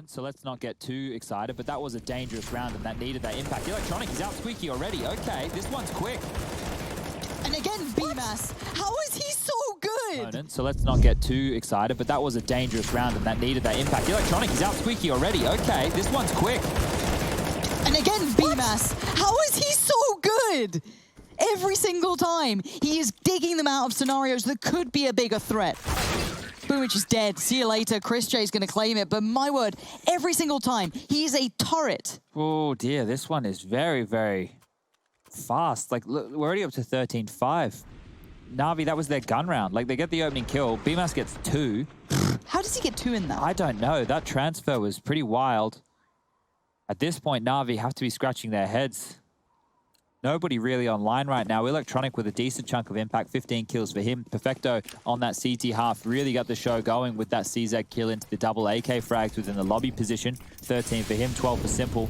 So let's not get too excited, but that was a dangerous round and that needed that impact. Electronic is out squeaky already. Okay, this one's quick. And again, BMAS. How is he so good? So let's not get too excited, but that was a dangerous round and that needed that impact. Electronic is out squeaky already. Okay, this one's quick. And again, BMAS. How is he so good? Every single time, he is digging them out of scenarios that could be a bigger threat. Boomich is dead. See you later. Chris J's going to claim it. But my word, every single time, he is a turret. Oh dear, this one is very, very fast. Like, look, we're already up to 13-5. Navi, that was their gun round. Like, they get the opening kill. BMAS gets 2. How does he get 2 in that? I don't know. That transfer was pretty wild. At this point, Navi have to be scratching their heads. Nobody really online right now. Electronic with a decent chunk of impact, 15 kills for him. Perfecto on that CT half really got the show going with that CZ kill into the double AK frags within the lobby position. 13 for him, 12 for Simple.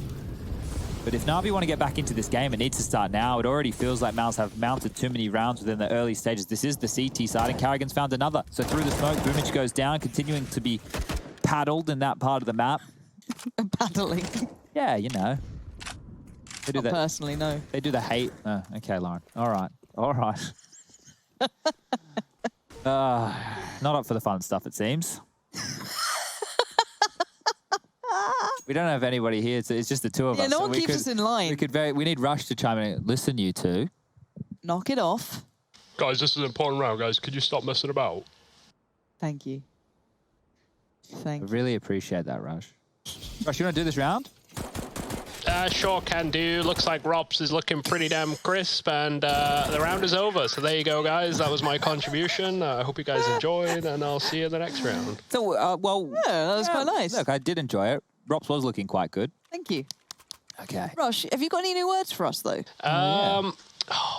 But if Navi want to get back into this game, it needs to start now. It already feels like Mouse have mounted too many rounds within the early stages. This is the CT side, and Carrigan's found another. So through the smoke, Boomich goes down, continuing to be paddled in that part of the map. Paddling. Yeah, you know. They do Not personally, no. They do the hate. Oh, okay, Lauren. All right. All right. Not up for the fun stuff, it seems. We don't have anybody here. It's just the two of us. Yeah, no one keeps us in line. We need Rush to chime in. Listen, you two. Knock it off. Guys, this is an important round, guys. Could you stop messing about? Thank you. I really appreciate that, Rush. Rush, you want to do this round? Sure can do. Looks like Robs is looking pretty damn crisp, and the round is over. So there you go, guys. That was my contribution. I hope you guys enjoyed, and I'll see you in the next round. So, well... Yeah, that was quite nice. Look, I did enjoy it. Robs was looking quite good. Thank you. Okay. Rush, have you got any new words for us, though?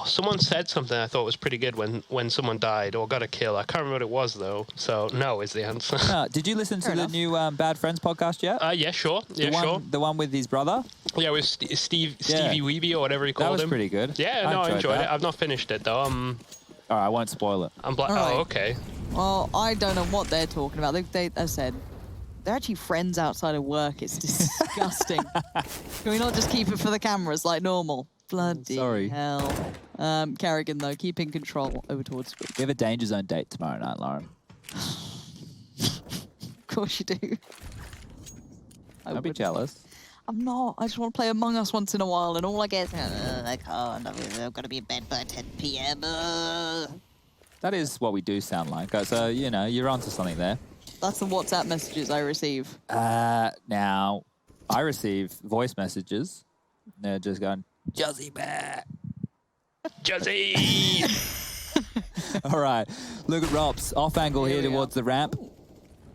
Someone said something I thought was pretty good when someone died or got a kill. I can't remember what it was, though. So, no is the answer. Did you listen to the new Bad Friends podcast yet? Yeah, sure. Yeah, sure. The one with his brother? Yeah, with Stevie Weeby or whatever he called him. That was pretty good. Yeah, no, I enjoyed it. I've not finished it, though. All right, I won't spoil it. Oh, okay. Well, I don't know what they're talking about. They said they're actually friends outside of work. It's disgusting. Can we not just keep it for the cameras like normal? Bloody hell. Carrigan, though, keeping control over towards Squid. We have a Danger Zone date tomorrow night, Lauren. Of course you do. Don't be jealous. I'm not. I just want to play Among Us once in a while, and all I get is, I can't. I've got to be in bed by 10 p.m. That is what we do sound like. So, you know, you're onto something there. That's the WhatsApp messages I receive. Now, I receive voice messages. They're just going, Juzzy Bear. Juzzy! All right. Look at Robs. Off angle here towards the ramp.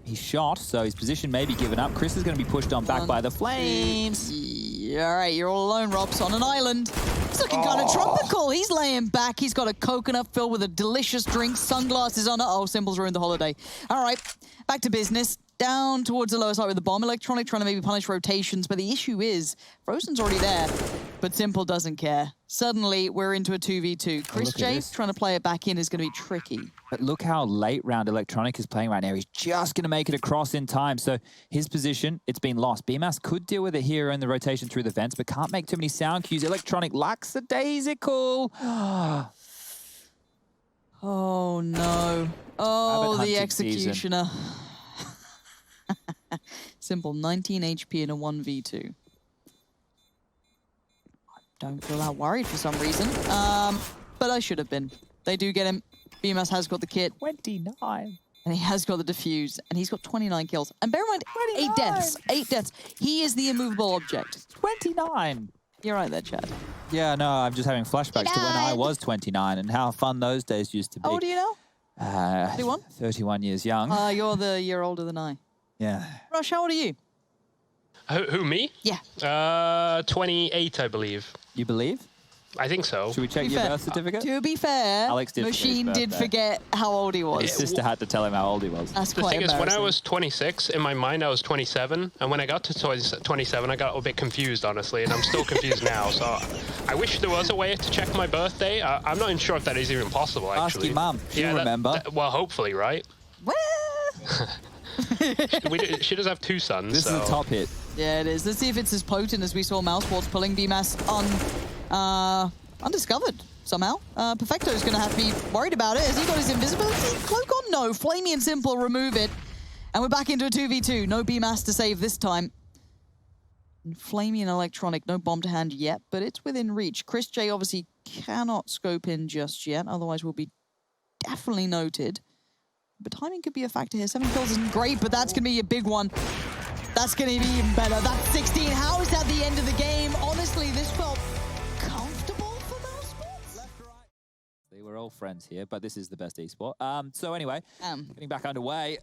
He's shot, so his position may be given up. Chris is going to be pushed on back by the flames. Yeah, all right, you're all alone, Robs, on an island. He's looking kind of tropical. He's laying back. He's got a coconut filled with a delicious drink, sunglasses on. Oh, Symbols ruined the holiday. All right, back to business. Down towards the lower side with the bomb. Electronic trying to maybe punish rotations, but the issue is Frozen's already there, but Simple doesn't care. Suddenly, we're into a 2v2. Chris J trying to play it back in is going to be tricky. But look how late round Electronic is playing right now. He's just going to make it across in time. So his position, it's been lost. BMAS could deal with it here in the rotation through the vents, but can't make too many sound cues. Electronic lackadaisical. Oh, no. Oh, the executioner. Simple, 19 HP in a 1v2. I don't feel that worried for some reason. But I should have been. They do get him. BMS has got the kit. 29. And he has got the defuse. And he's got 29 kills. And bear in mind, 8 deaths. 8 deaths. He is the immovable object. 29. You're right there, Chad. Yeah, no, I'm just having flashbacks to when I was 29 and how fun those days used to be. How old are you now? 31? 31 years young. You're the year older than I. Yeah. Rush, how old are you? Who, me? Yeah. 28, I believe. You believe? I think so. Should we check your birth certificate? To be fair, Alex did Machine did forget how old he was. His sister had to tell him how old he was. That's the quite thing is, embarrassing. when I was 26, in my mind I was 27, and when I got to 27, I got a bit confused, honestly, and I'm still confused now. So I wish there was a way to check my birthday. I'm not even sure if that is even possible, actually. Ask your mum. She'll remember. Well, hopefully, right? Well... She does have two sons. This is a top hit. Yeah, it is. Let's see if it's as potent as we saw MOUSESPORTS pulling BMAS undiscovered somehow. Perfecto's going to have to be worried about it. Has he got his invisibility cloak on? No. Flamey and Simple remove it. And we're back into a 2v2. No BMAS to save this time. And Flamey and Electronic, no bomb to hand yet, but it's within reach. Chris J obviously cannot scope in just yet, otherwise we'll be definitely noted. But timing could be a factor here. 7 kills isn't great, but that's going to be a big one. That's going to be even better. That's 16. How is that the end of the game? Honestly, this felt comfortable for MOUSESPORTS. Left to right. They were all friends here, but this is the best esport. So anyway, getting back underway.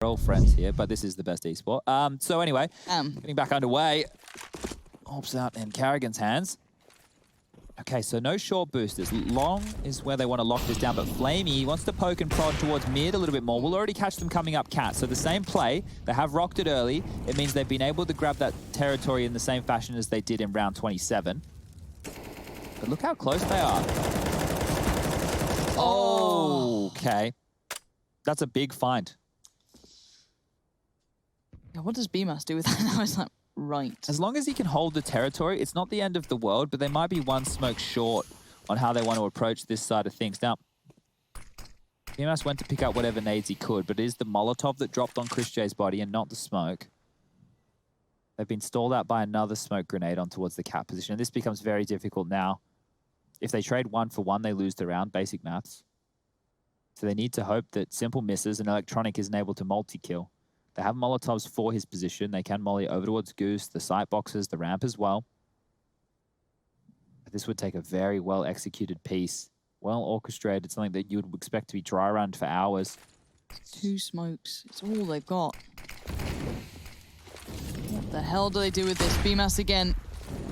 We're all friends here, but this is the best esport. Getting back underway. Orbs out in Carrigan's hands. Okay, so no short boosters. Long is where they want to lock this down, but Flamey wants to poke and prod towards mid a little bit more. We'll already catch them coming up cat. So the same play, they have rocked it early. It means they've been able to grab that territory in the same fashion as they did in round 27. But look how close they are. Oh, okay. That's a big find. Yeah, what does BMAS do with that now? It's like, right. As long as he can hold the territory, it's not the end of the world, but they might be one smoke short on how they want to approach this side of things. Now, BMAS went to pick up whatever nades he could, but it is the Molotov that dropped on Chris J's body and not the smoke. They've been stalled out by another smoke grenade on towards the cat position, and this becomes very difficult now. If they trade 1 for 1, they lose the round, basic maths. So they need to hope that Simple misses and Electronic isn't able to multi-kill. They have Molotovs for his position. They can molly over towards Goose, the sight boxes, the ramp as well. But this would take a very well-executed piece. Well orchestrated, something that you would expect to be dry run for hours. 2 smokes. It's all they've got. What the hell do they do with this? BMAS again.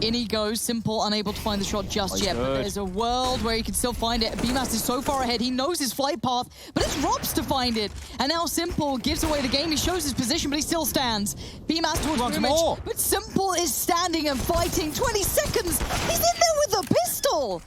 In he goes. Simple, unable to find the shot just yet. But there's a world where he can still find it. BMAS is so far ahead. He knows his flight path, but it's Robs to find it. And now Simple gives away the game. He shows his position, but he still stands. BMAS towards Boomich, but Simple is standing and fighting. 20 seconds. He's in there with a pistol.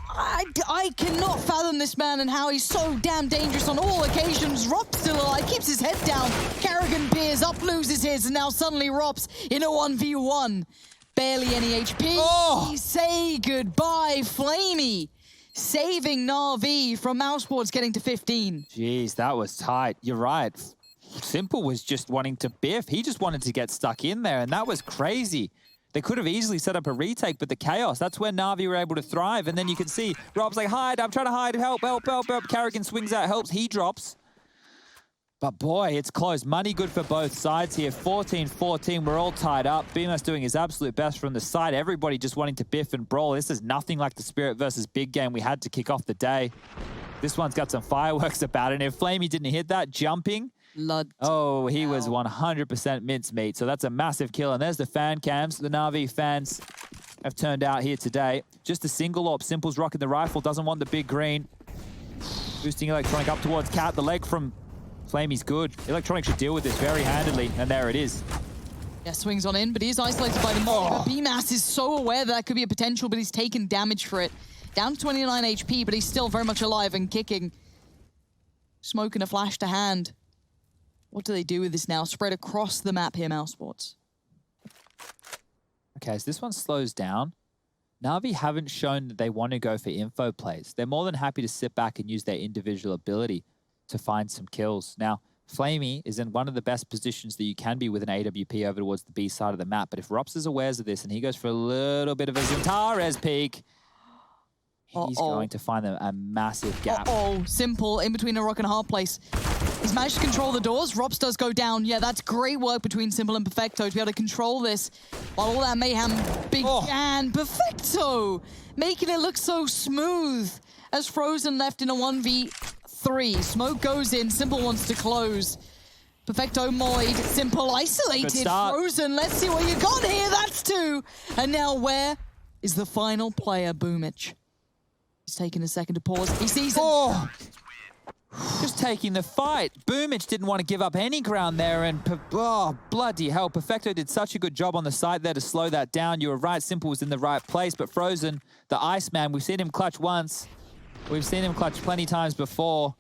I cannot fathom this man and how he's so damn dangerous on all occasions. Rob's still alive, keeps his head down. Carrigan peers up, loses his, and now suddenly Rob's in a 1v1. Barely any HP. Oh. Say goodbye, Flamey. Saving NAVI from MOUSESPORTS getting to 15. Jeez, that was tight. You're right. Simple was just wanting to biff. He just wanted to get stuck in there, and that was crazy. They could have easily set up a retake, but the chaos, that's where NAVI were able to thrive. And then you can see Rob's like, hide, I'm trying to hide, help, help, help, help. Carrigan swings out, helps, he drops. But boy, it's close. Money good for both sides here. 14-14, we're all tied up. BMAS doing his absolute best from the side. Everybody just wanting to biff and brawl. This is nothing like the Spirit versus Big game we had to kick off the day. This one's got some fireworks about it. And if Flamey didn't hit that, jumping, oh, he was 100% mincemeat. So that's a massive kill. And there's the fan cams. The NAVI fans have turned out here today. Just a single AWP. Simple's rocking the rifle. Doesn't want the big green. Boosting Electronic up towards Cat. The leg from Flamey's good. Electronic should deal with this very handedly. And there it is. Yeah, swings on in, but he is isolated by the mob. But BMAS is so aware that could be a potential, but he's taken damage for it. Down to 29 HP, but he's still very much alive and kicking. Smoke and a flash to hand. What do they do with this now? Spread across the map here, MOUSESPORTS. Okay, so this one slows down. NAVI haven't shown that they want to go for info plays. They're more than happy to sit back and use their individual ability to find some kills. Now, Flamey is in one of the best positions that you can be with an AWP over towards the B side of the map. But if Rops is aware of this and he goes for a little bit of a Zintares peek, he's going to find a massive gap. Simple in between a rock and a hard place. He's managed to control the doors. Rops does go down. Yeah, that's great work between Simple and Perfecto to be able to control this while all that mayhem began. Perfecto making it look so smooth as Frozen left in a 1v3. Smoke goes in. Simple wants to close. Perfecto mollied. Simple isolated. Frozen, let's see what you got here. That's 2. And now where is the final player, Boomich? He's taking a second to pause. He sees it. Just taking the fight. Boomich didn't want to give up any ground there, and bloody hell. Perfecto did such a good job on the side there to slow that down. You were right, Simple was in the right place, but Frozen, the Iceman, we've seen him clutch once. We've seen him clutch plenty times before.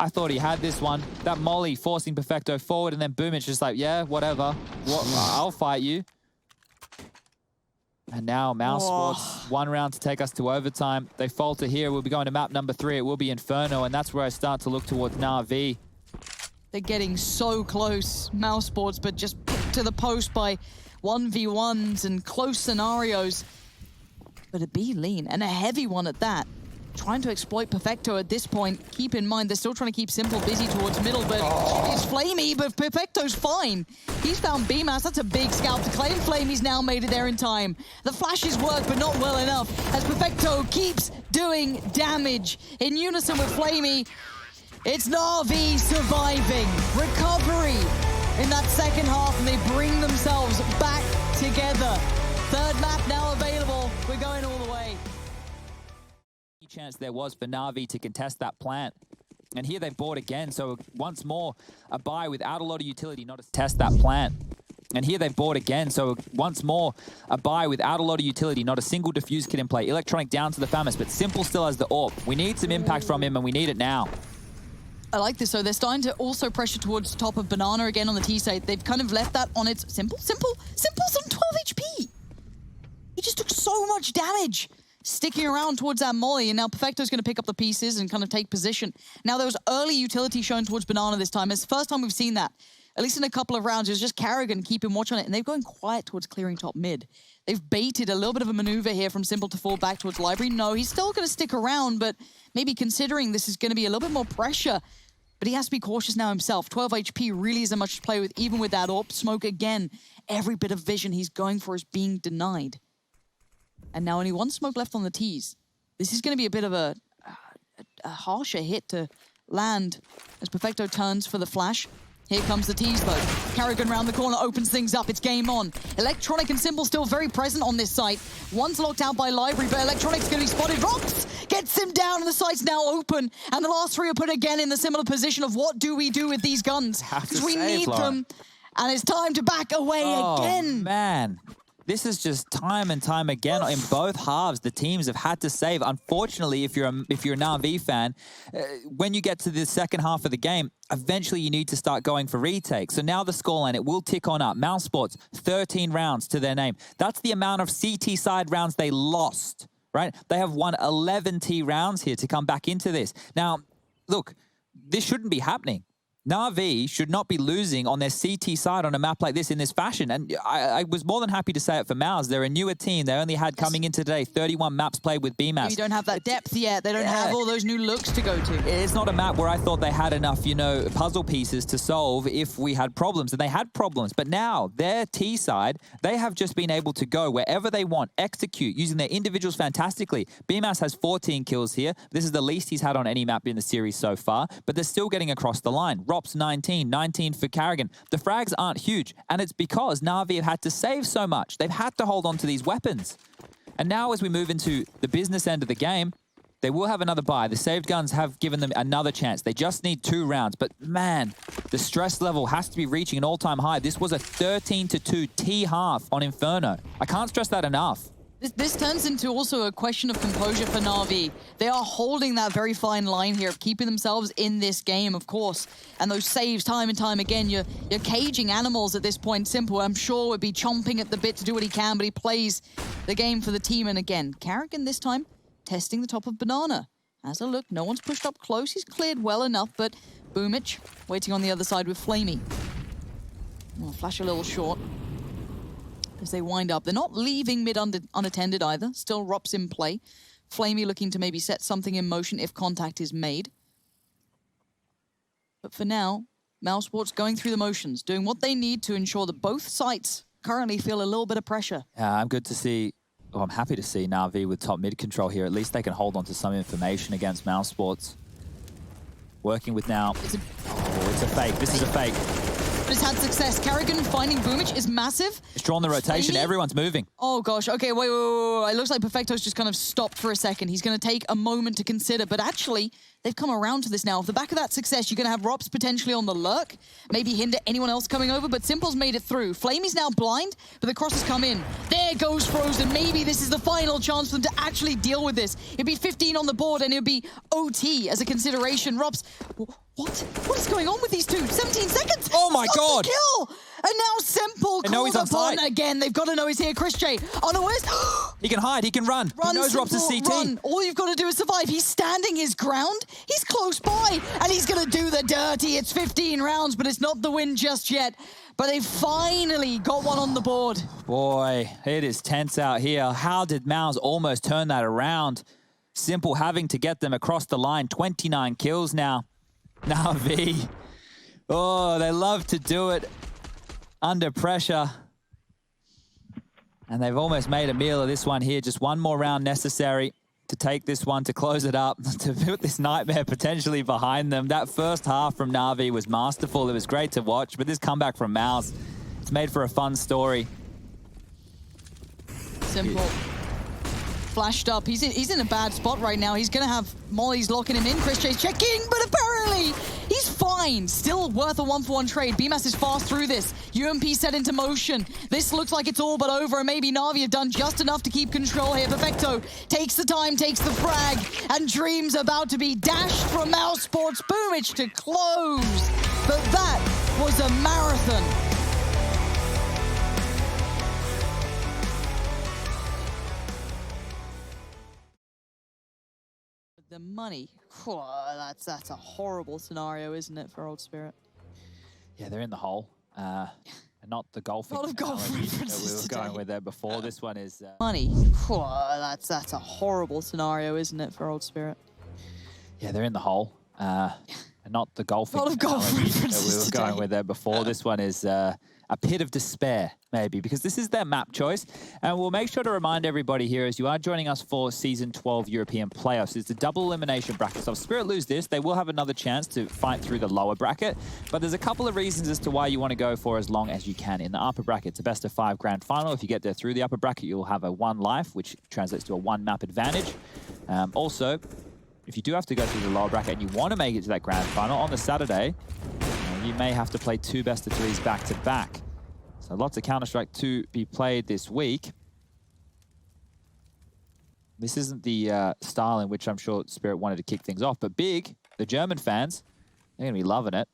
I thought he had this one. That molly forcing Perfecto forward, and then boom, it's just like, yeah, whatever. I'll fight you. And now MOUSESPORTS, 1 round to take us to overtime. They falter here. We'll be going to map number 3. It will be Inferno, and that's where I start to look towards NAVI. They're getting so close, MOUSESPORTS, but just put to the post by 1v1s and close scenarios. But a B lean, and a heavy one at that. Trying to exploit Perfecto at this point. Keep in mind, they're still trying to keep Simple busy towards middle, but it's Flamey, but Perfecto's fine. He's found BMAS. That's a big scalp to claim. Flamey's now made it there in time. The flashes work, but not well enough, as Perfecto keeps doing damage. In unison with Flamey, it's NAVI surviving. Recovery in that second half, and they bring themselves back together. Third map now available. We're going all the way. Chance there was for NAVI to contest that plant. And here they've bought again, so once more, a buy without a lot of utility, not to test that plant. And here they've bought again, so once more, a buy without a lot of utility, not a single defuse kit in play. Electronic down to the FAMAS, but Simple still has the AWP. We need some impact from him, and we need it now. I like this, so they're starting to also pressure towards top of Banana again on the T side. They've kind of left that on its... Simple's on 12 HP! He just took so much damage sticking around towards that molly, and now Perfecto's going to pick up the pieces and kind of take position. Now, there was early utility shown towards Banana this time. It's the first time we've seen that. At least in a couple of rounds, it was just Carrigan keeping watch on it, and they've gone quiet towards clearing top mid. They've baited a little bit of a maneuver here from Simple to fall back towards Library. No, he's still going to stick around, but maybe considering this is going to be a little bit more pressure. But he has to be cautious now himself. 12 HP really isn't much to play with, even with that AWP. Smoke again. Every bit of vision he's going for is being denied. And now only 1 smoke left on the T's. This is going to be a bit of a harsher hit to land as Perfecto turns for the flash. Here comes the T's though. Carrigan round the corner opens things up. It's game on. Electronic and Simple still very present on this site. One's locked out by Library, but Electronic's going to be spotted. Rops gets him down, and the site's now open. And the last 3 are put again in the similar position of what do we do with these guns? Because we need them. And it's time to back away again. Man. This is just time and time again in both halves. The teams have had to save. Unfortunately, if you're a NAVI fan, when you get to the second half of the game, eventually you need to start going for retakes. So now the scoreline, it will tick on up. MOUSESPORTS, 13 rounds to their name. That's the amount of CT side rounds they lost, right? They have won 11 T rounds here to come back into this. Now, look, this shouldn't be happening. NAVI should not be losing on their CT side on a map like this in this fashion. And I was more than happy to say it for Mouse. They're a newer team. They only had coming into today 31 maps played with BMAS. You don't have that depth yet. They don't have all those new looks to go to. It's not a map where I thought they had enough, you know, puzzle pieces to solve if we had problems. And they had problems. But now their T side, they have just been able to go wherever they want, execute using their individuals fantastically. BMAS has 14 kills here. This is the least he's had on any map in the series so far. But they're still getting across the line. Rops 19 for Carrigan. The frags aren't huge, and it's because NAVI have had to save so much. They've had to hold on to these weapons. And now as we move into the business end of the game, they will have another buy. The saved guns have given them another chance. They just need 2 rounds. But man, the stress level has to be reaching an all-time high. This was a 13-2 T half on Inferno. I can't stress that enough. This turns into also a question of composure for NAVI. They are holding that very fine line here of keeping themselves in this game, of course. And those saves time and time again, you're caging animals at this point. Simple, I'm sure, would be chomping at the bit to do what he can, but he plays the game for the team. And again, Carrigan this time testing the top of Banana. As a look, no one's pushed up close. He's cleared well enough, but Boomich waiting on the other side with Flamey. Well, flash a little short as they wind up. They're not leaving mid unattended either. Still Rops in play. Flamey looking to maybe set something in motion if contact is made. But for now, MOUSESPORTS going through the motions, doing what they need to ensure that both sites currently feel a little bit of pressure. I'm good to see, well, I'm happy to see NAVI with top mid control here. At least they can hold on to some information against MOUSESPORTS. Working with now, it's a fake. This is a fake. But it's had success. Carrigan finding Boomich is massive. It's drawn the rotation. Everyone's moving. Oh, gosh. Okay, wait. It looks like Perfecto's just kind of stopped for a second. He's going to take a moment to consider. But actually, they've come around to this now. Off the back of that success, you're going to have Rops potentially on the lurk. Maybe hinder anyone else coming over. But Simple's made it through. Flamey's now blind, but the cross has come in. There goes Frozen. Maybe this is the final chance for them to actually deal with this. It'd be 15 on the board, and it'd be OT as a consideration. Rops What? What is going on with these two? 17 seconds! Oh my God! Kill! And now Simple called upon again. They've got to know he's here. Chris J on the west. He can hide, he can run. He knows Rob's a CT. Run. All you've got to do is survive. He's standing his ground. He's close by. And he's going to do the dirty. It's 15 rounds, but it's not the win just yet. But they finally got one on the board. Boy, it is tense out here. How did Mouse almost turn that around? Simple having to get them across the line. 29 kills now. NAVI. Oh, they love to do it under pressure. And they've almost made a meal of this one here. Just one more round necessary to take this one, to close it up, to put this nightmare potentially behind them. That first half from NAVI was masterful. It was great to watch, but this comeback from Mouse, it's made for a fun story. Simple. Flashed up. He's in a bad spot right now. He's going to have Molly's locking him in. Chris Chase checking, but apparently he's fine. Still worth a 1-for-1 trade. BMAS is fast through this. UMP set into motion. This looks like it's all but over, and maybe Na'Vi have done just enough to keep control here. Perfecto takes the time, takes the frag, and Dream's about to be dashed from MOUSESPORTS. Boomich to close. But that was a marathon. The money, that's a horrible scenario, isn't it, for Old Spirit? Yeah, they're in the hole. And not the golfing. A lot of golf references that we were today. going with there before. This one is... Money, that's a horrible scenario, isn't it, for Old Spirit? Yeah, they're in the hole. And not the golfing. A lot of golf references that we were today. going with there before. This one is a pit of despair, maybe, because this is their map choice. And we'll make sure to remind everybody here, as you are joining us for Season 12 European Playoffs, it's a double elimination bracket. So if Spirit lose this, they will have another chance to fight through the lower bracket. But there's a couple of reasons as to why you want to go for as long as you can. In the upper bracket, it's a best-of-5 grand final. If you get there through the upper bracket, you'll have a 1 life, which translates to a 1 map advantage. Also, if you do have to go through the lower bracket and you want to make it to that grand final on the Saturday, you may have to play 2 best-of-3s back-to-back. So lots of Counter-Strike to be played this week. This isn't the style in which I'm sure Spirit wanted to kick things off, but Big, the German fans, they're going to be loving it.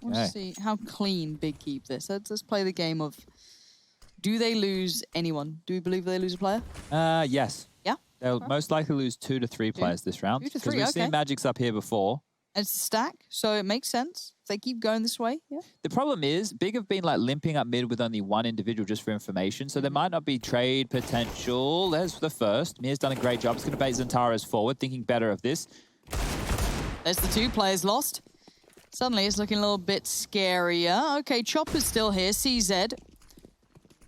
Let's see how clean Big keep this. Let's play the game of, do they lose anyone? Do we believe they lose a player? Yes. Yeah? They'll most likely lose 2 to 3 players this round. 2 to 3, because we've seen Magic's up here before. It's a stack, so it makes sense. If they keep going this way, yeah. The problem is, Big have been like limping up mid with only 1 individual just for information, so there might not be trade potential. There's the first. Mir's done a great job. It's going to bait Zentaros forward, thinking better of this. There's the 2 players lost. Suddenly it's looking a little bit scarier. Okay, Chopper's still here. CZ.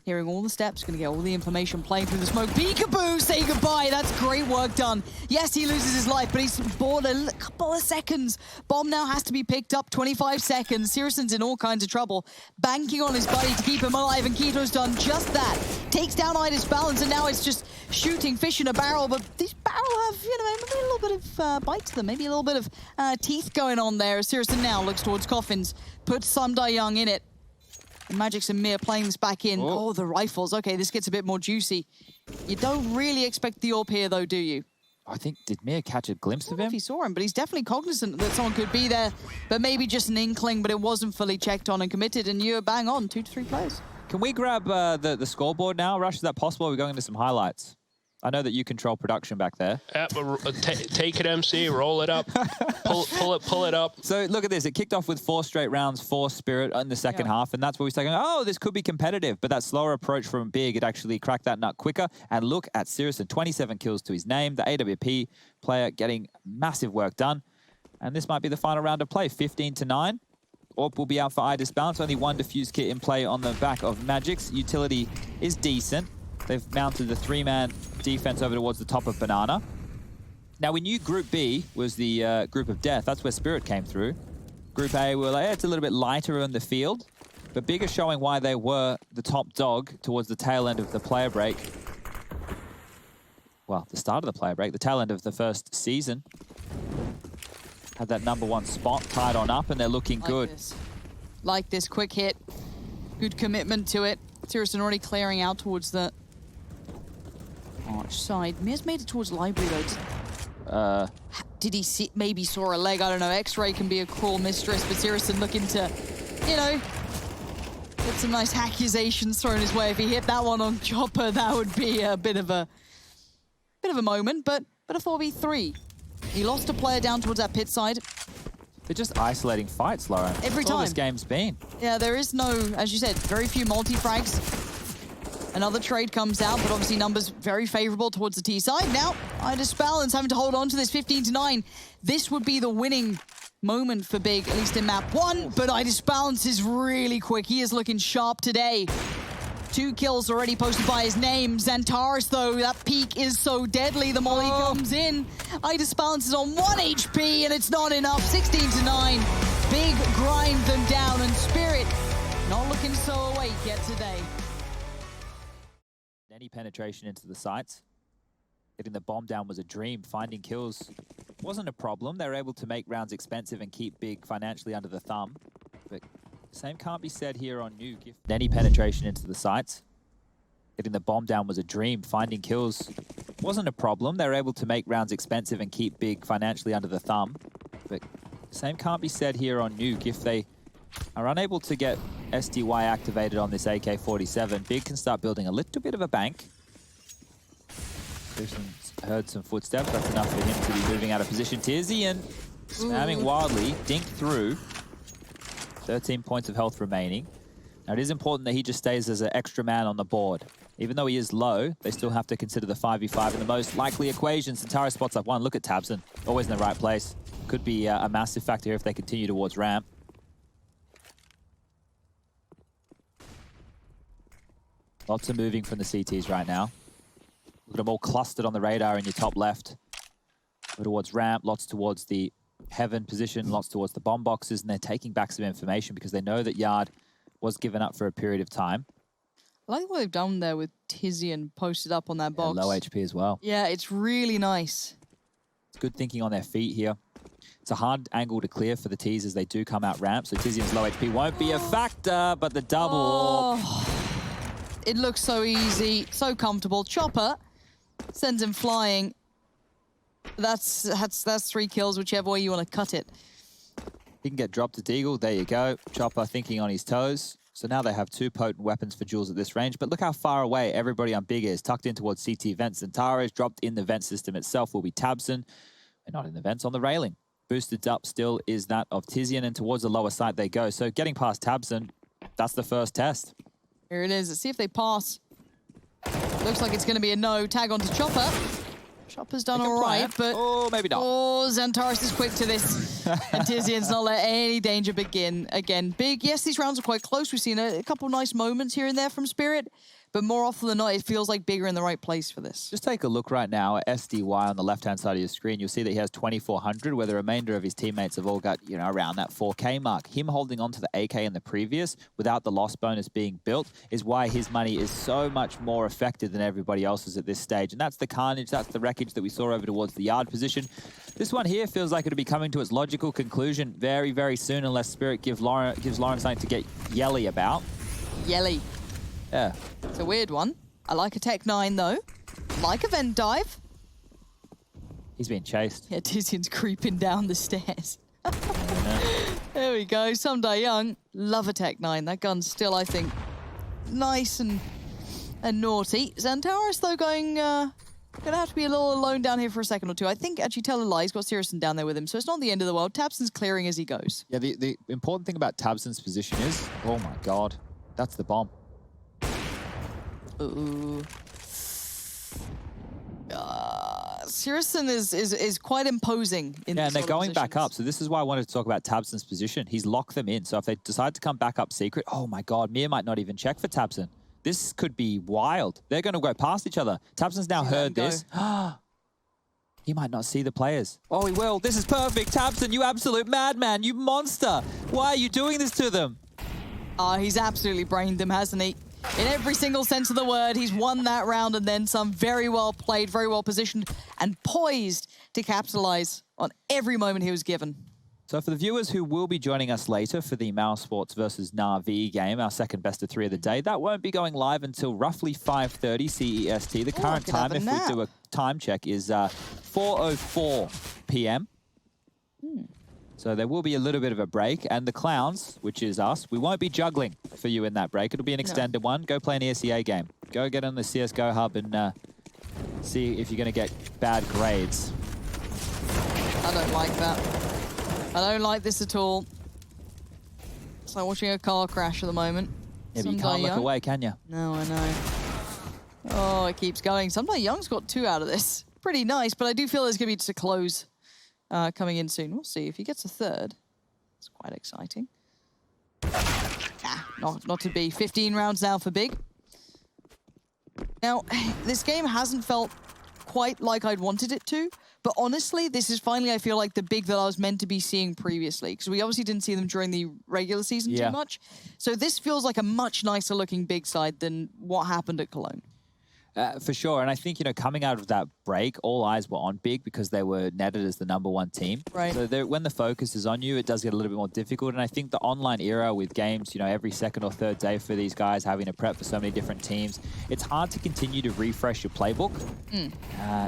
Hearing all the steps, going to get all the information playing through the smoke. Peekaboo, say goodbye. That's great work done. Yes, he loses his life, but he's bored a couple of seconds. Bomb now has to be picked up, 25 seconds. Sirsen's in all kinds of trouble. Banking on his buddy to keep him alive, and Keto's done just that. Takes down Idis Balance, and now it's just shooting fish in a barrel, but these barrel have, you know, maybe a little bit of bite to them, maybe a little bit of teeth going on there. Sirsen now looks towards Coffins, puts Sumdai Young in it. And Magic's and Mir playing this back in. Oh, the rifles. Okay, this gets a bit more juicy. You don't really expect the AWP here, though, do you? I think, did Mir catch a glimpse of I don't know him? if he saw him, but he's definitely cognizant that someone could be there, but maybe just an inkling, but it wasn't fully checked on and committed, and you're bang on, 2 to 3 players. Can we grab the scoreboard now? Rush, is that possible? We're going into some highlights. I know that you control production back there. Yeah, take it, MC, roll it up, pull it up. So look at this. It kicked off with 4 straight rounds for Spirit in the second half, and that's where we start going, oh, this could be competitive. But that slower approach from Big, it actually cracked that nut quicker. And look at Sirsen, 27 kills to his name. The AWP player getting massive work done. And this might be the final round of play, 15 to 9. AWP will be out for Idis Balance. Only 1 defuse kit in play on the back of Magic's. Utility is decent. They've mounted the 3-man defense over towards the top of Banana. Now, we knew Group B was the group of death. That's where Spirit came through. Group A, we're like, it's a little bit lighter in the field, but Big is showing why they were the top dog towards the tail end of the player break. Well, the start of the player break, the tail end of the first season. Had that #1 spot tied on up, and they're looking good. Like this, quick hit. Good commitment to it. Sirsen already clearing out towards the... Which side? Mir's made it towards library though. Did he see, maybe saw a leg? I don't know. X-Ray can be a cruel mistress, but Sirison looking to, you know, get some nice accusations thrown his way. If he hit that one on Chopper, that would be a bit of a moment, but a 4v3. He lost a player down towards that pit side. They're just isolating fights, Lauren. Every That's all time. this game's been. Yeah, there is no, as you said, very few multi-frags. Another trade comes out, but obviously numbers very favorable towards the T side. Now, Balance having to hold on to this 15-9. This would be the winning moment for Big, at least in map 1, but Balance is really quick. He is looking sharp today. 2 kills already posted by his name. Xantares, though, that peak is so deadly. The molly comes in. Balance is on 1 HP, and it's not enough. 16-9. Big grind them down, and Spirit not looking so awake yet today. Any penetration into the sites. Getting the bomb down was a dream. Finding kills wasn't a problem. They were able to make rounds expensive and keep Big financially under the thumb. But the same can't be said here on Nuke. Any penetration into the sites. Getting the bomb down was a dream. Finding kills wasn't a problem. They were able to make rounds expensive and keep Big financially under the thumb. But the same can't be said here on Nuke. If they are unable to get SDY activated on this AK-47, Big can start building a little bit of a bank. Pearson's heard some footsteps. That's enough for him to be moving out of position. Tizian spamming wildly, dinked through. 13 points of health remaining. Now it is important that he just stays as an extra man on the board. Even though he is low, they still have to consider the 5v5 in the most likely equation. Santara spots up 1. Look at Tabson, always in the right place. Could be a massive factor here if they continue towards ramp. Lots of moving from the CTs right now. Look at them all clustered on the radar in your top left. Go towards ramp, lots towards the heaven position, lots towards the bomb boxes, and they're taking back some information because they know that Yard was given up for a period of time. I like what they've done there with Tizian posted up on that box. Low HP as well. Yeah, it's really nice. It's good thinking on their feet here. It's a hard angle to clear for the T's as they do come out ramp, so Tizian's low HP won't be a factor, but the double... It looks so easy, so comfortable. Chopper sends him flying. That's 3 kills, whichever way you want to cut it. He can get dropped to Deagle. There you go. Chopper thinking on his toes. So now they have 2 potent weapons for Jules at this range. But look how far away everybody on Big is. Tucked in towards CT vents. Xantares dropped in the vent system itself will be Tabson. And not in the vents, on the railing. Boosted up still is that of Tizian, and towards the lower side they go. So getting past Tabson, that's the first test. Here it is. Let's see if they pass. Looks like it's going to be a no. Tag onto Chopper. Chopper's done all right, but... Oh, maybe not. Oh, Xantares is quick to this. And Tizian's not let any danger begin. Again, Big. Yes, these rounds are quite close. We've seen a couple nice moments here and there from Spirit. But more often than not, it feels like Big are in the right place for this. Just take a look right now at SDY on the left-hand side of your screen. You'll see that he has 2,400, where the remainder of his teammates have all got, you know, around that 4K mark. Him holding on to the AK in the previous, without the loss bonus being built, is why his money is so much more effective than everybody else's at this stage. And that's the carnage, that's the wreckage that we saw over towards the Yard position. This one here feels like it'll be coming to its logical conclusion very, very soon, unless Spirit gives Lauren something to get yelly about. Yelly. Yeah. It's a weird one. I like a Tech 9, though. Like a vent dive. He's being chased. Yeah, Tizian's creeping down the stairs. There we go. Someday Young. Love a Tech 9. That gun's still, I think, nice and naughty. Xantares, though, gonna have to be a little alone down here for a second or two. I think, actually, tell a lie, he's got Sirison down there with him, so it's not the end of the world. Tabson's clearing as he goes. Yeah, the important thing about Tabson's position is, oh my god, that's the bomb. Ooh. Sirison is quite imposing in Yeah, these and they're sort of going back positions. up. So this is why I wanted to talk about Tabson's position. He's locked them in. So if they decide to come back up secret, oh my god, Mir might not even check for Tabson. This could be wild. They're going to go past each other. Tabson's now heard this. He might not see the players. Oh, he will. This is perfect. Tabson, you absolute madman. You monster. Why are you doing this to them? He's absolutely brained them, hasn't he? In every single sense of the word, he's won that round and then some. Very well played, very well positioned, and poised to capitalize on every moment he was given. So for the viewers who will be joining us later for the MOUSESPORTS versus NAVI game, our second best of 3 of the day, that won't be going live until roughly 5:30 CEST. The current time, if we do a time check, is 4:04 p.m. So there will be a little bit of a break. And the Clowns, which is us, we won't be juggling for you in that break. It'll be an extended one. Go play an ESEA game. Go get on the CSGO hub and see if you're going to get bad grades. I don't like that. I don't like this at all. It's like watching a car crash at the moment. Yeah, but you can't look away, can you? No, I know. Oh, it keeps going. Someday Young's got 2 out of this. Pretty nice, but I do feel there's going to be just a close coming in soon. We'll see if he gets a 3rd. It's quite exciting. Not to be. 15 rounds now for Big. Now, this game hasn't felt quite like I'd wanted it to. But honestly, this is finally, I feel like, the Big that I was meant to be seeing previously. Because we obviously didn't see them during the regular season too much. So this feels like a much nicer looking Big side than what happened at Cologne. For sure. And I think, coming out of that break, all eyes were on Big because they were netted as the #1 team. Right. So when the focus is on you, it does get a little bit more difficult. And I think the online era with games, every 2nd or 3rd day for these guys having to prep for so many different teams, it's hard to continue to refresh your playbook.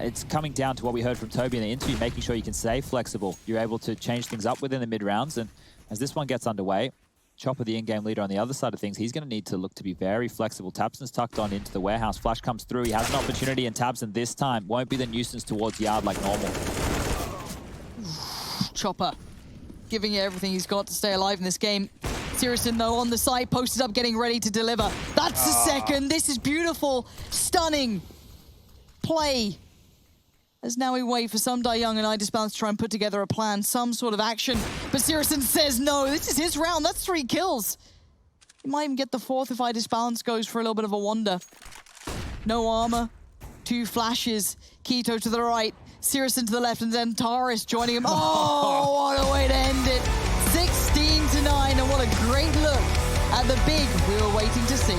It's coming down to what we heard from Toby in the interview, making sure you can stay flexible. You're able to change things up within the mid-rounds. And as this one gets underway, Chopper, the in-game leader on the other side of things, he's going to need to look to be very flexible. Tabson's tucked on into the warehouse. Flash comes through. He has an opportunity, and Tabson this time won't be the nuisance towards Yard like normal. Chopper giving it everything he's got to stay alive in this game. Sirison, though, on the side, posted up, getting ready to deliver. That's the 2nd. This is beautiful, stunning play. As now we wait for Sunday Young and iDisbalance to try and put together a plan, some sort of action. But Sirison says no, this is his round, that's 3 kills. He might even get the 4th if iDisbalance goes for a little bit of a wander. No armor, 2 flashes, Keto to the right, Sirison to the left, and then Taris joining him. Oh, what a way to end it. 16-9, and what a great look at the Big we were waiting to see.